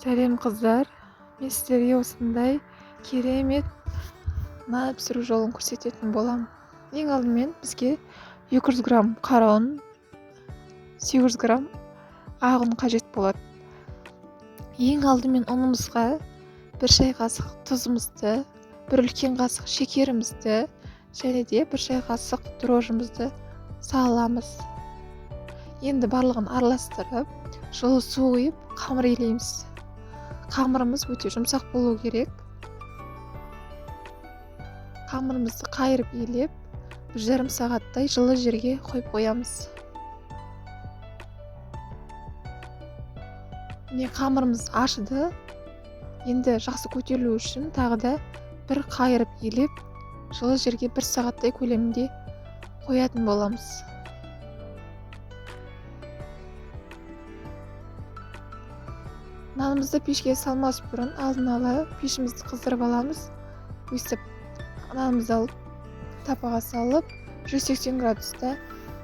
Сәлем қыздар, мен сіздерге осындай керемет нан пісіру жолын көрсететін боламын. Ең алдымен бізге 200 грамм қара ұн, 800 грамм ақ ұн қажет болады. Ең алдымен ұнымызға 1 шай қасық тұзымызды, 1 үлкен қасық шекерімізді және де 1 шай қасық дрожжымызды саламыз. Енді барлығын араластырып, жылы су құйып қамыр илейміз. Қамырымыз өте жұмсақ болу керек. Қамырымызды қайырып илеп, 1,5 сағаттай жылы жерге қойып қоямыз. Міне қамырымыз ашыды. Енді жақсы көтерілу үшін тағы да бір қайырып илеп, жылы жерге 1 сағаттай көлемінде қоятын боламыз. Нанымызды пешке салмас бұрын алдын ала пешімізді қыздырып аламыз. Өстіп нанымызды алып тапаға салып 180 градуста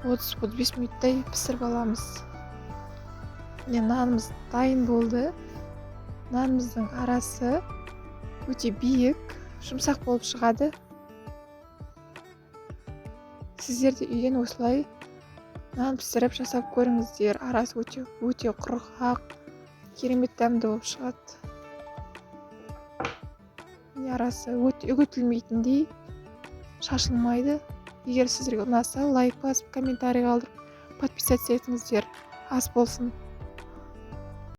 30-35 минуттай пісіріп аламыз. Міне нанымыз дайын болды. Нанымыздың арасы өте биік, жұмсақ болып шығады. Сіздер де үйден осылай нан пісіріп жасап көріңіздер. Арасы өте құрғақ, керемет дәмді болып шығады. Арасы үгітілмейтіндей шашылмайды. Егер сіздерге ұнаса, лайк басып, комментарий қалдырып, подписаться етіңіздер. Ас болсын.